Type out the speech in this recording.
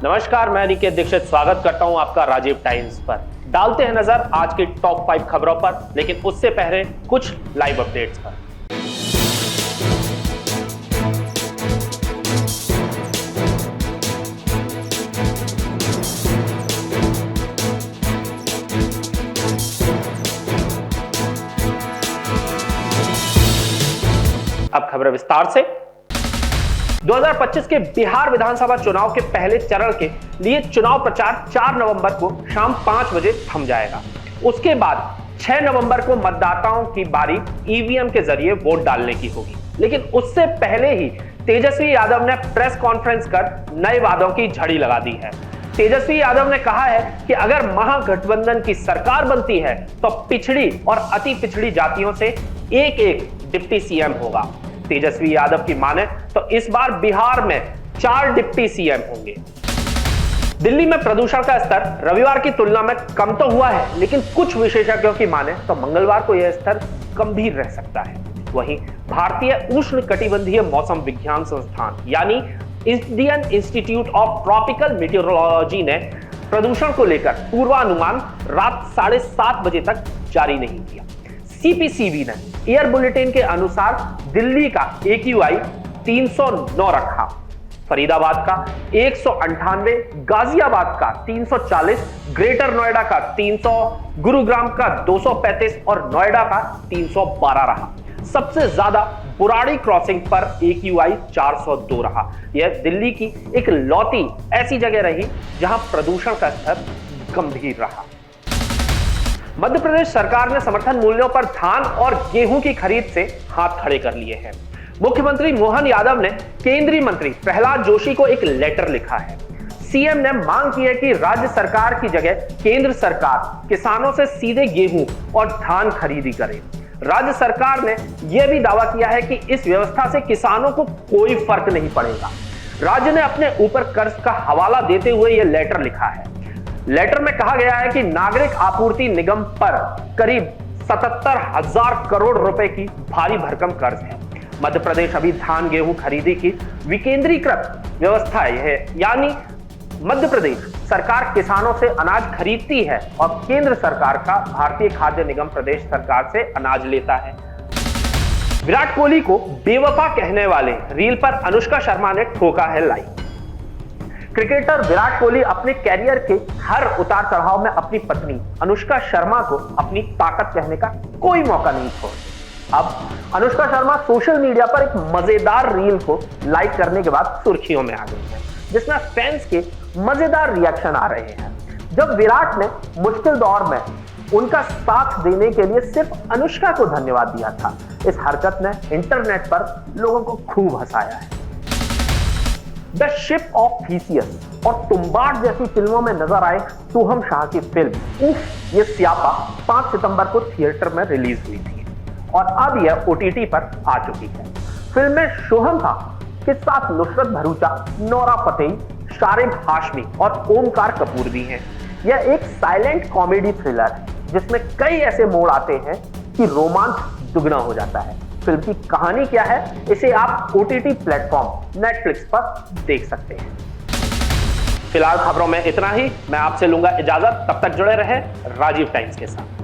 नमस्कार, मैं निकेत दीक्षित स्वागत करता हूं आपका राजीव टाइम्स पर। डालते हैं नजर आज की टॉप 5 खबरों पर, लेकिन उससे पहले कुछ लाइव अपडेट्स पर। अब खबर विस्तार से। 2025 के बिहार विधानसभा चुनाव के पहले चरण के लिए चुनाव प्रचार 4 नवंबर को शाम 5 बजे थम जाएगा। उसके बाद 6 नवंबर को मतदाताओं की बारी ईवीएम के जरिए वोट डालने की होगी। लेकिन उससे पहले ही तेजस्वी यादव ने प्रेस कॉन्फ्रेंस कर नए वादों की झड़ी लगा दी है। तेजस्वी यादव ने कहा है कि अगर महागठबंधन की सरकार बनती है तो पिछड़ी और अति पिछड़ी जातियों से एक एक डिप्टी सीएम होगा। तेजस्वी यादव की माने तो इस बार बिहार में 4 डिप्टी सीएम होंगे। दिल्ली में प्रदूषण का स्तर रविवार की तुलना में कम तो हुआ है, लेकिन कुछ विशेषज्ञों की माने तो मंगलवार को यह स्तर गंभीर रह सकता है। वहीं भारतीय उष्णकटिबंधीय मौसम विज्ञान संस्थान यानी इंडियन इंस्टीट्यूट ऑफ ट्रॉपिकल मेटीरियोलॉजी ने प्रदूषण को लेकर पूर्वानुमान रात 7:30 बजे तक जारी नहीं किया। सीपीसीबी ने एयर बुलेटिन के अनुसार दिल्ली का AQI 309 रखा, फरीदाबाद का 198, गाजियाबाद का 340, ग्रेटर नोएडा का 300, गुरुग्राम का 235 और नोएडा का 312 रहा। सबसे ज्यादा बुराड़ी क्रॉसिंग पर AQI 402 रहा। यह दिल्ली की एक लौती ऐसी जगह रही जहां प्रदूषण का स्तर गंभीर रहा। मध्य प्रदेश सरकार ने समर्थन मूल्यों पर धान और गेहूं की खरीद से हाथ खड़े कर लिए हैं। मुख्यमंत्री मोहन यादव ने केंद्रीय मंत्री प्रहलाद जोशी को एक लेटर लिखा है। सीएम ने मांग की है कि राज्य सरकार की जगह केंद्र सरकार किसानों से सीधे गेहूं और धान खरीदी करे। राज्य सरकार ने यह भी दावा किया है कि इस व्यवस्था से किसानों को कोई फर्क नहीं पड़ेगा। राज्य ने अपने ऊपर कर्ज का हवाला देते हुए यह लेटर लिखा है। लेटर में कहा गया है कि नागरिक आपूर्ति निगम पर करीब 77,000 करोड़ रुपए की भारी भरकम कर्ज है। मध्य प्रदेश अभी धान गेहूं खरीदी की विकेंद्रीकृत व्यवस्था है, यानी मध्य प्रदेश सरकार किसानों से अनाज खरीदती है और केंद्र सरकार का भारतीय खाद्य निगम प्रदेश सरकार से अनाज लेता है। विराट कोहली को बेवफा कहने वाले रील पर अनुष्का शर्मा ने ठोका है लाइक। क्रिकेटर विराट कोहली अपने कैरियर के हर उतार चढ़ाव में अपनी पत्नी अनुष्का शर्मा को अपनी ताकत कहने का कोई मौका नहीं छोड़ते। अब अनुष्का शर्मा सोशल मीडिया पर एक मजेदार रील को लाइक करने के बाद सुर्खियों में आ गई है, जिसमें फैंस के मजेदार रिएक्शन आ रहे हैं। जब विराट ने मुश्किल दौर में उनका साथ देने के लिए सिर्फ अनुष्का को धन्यवाद दिया था, इस हरकत ने इंटरनेट पर लोगों को खूब हंसाया है। द शिप ऑफ थीसियस और तुम्बाड़ जैसी फिल्मों में नजर आए सोहम शाह की फिल्म उफ ये स्यापा 5 सितंबर को थिएटर में रिलीज हुई थी और अब यह OTT पर आ चुकी है। फिल्म में सोहम शाह के साथ नुसरत भरूचा, नोरा फतेही, शारिब हाशमी और ओमकार कपूर भी हैं। यह एक साइलेंट कॉमेडी थ्रिलर है जिसमें कई ऐसे मोड़ आते हैं कि रोमांच दुगना हो जाता है। फिल्म की कहानी क्या है, इसे आप OTT प्लेटफॉर्म नेटफ्लिक्स पर देख सकते हैं। फिलहाल खबरों में इतना ही। मैं आपसे लूंगा इजाजत, तब तक जुड़े रहे राजीव टाइम्स के साथ।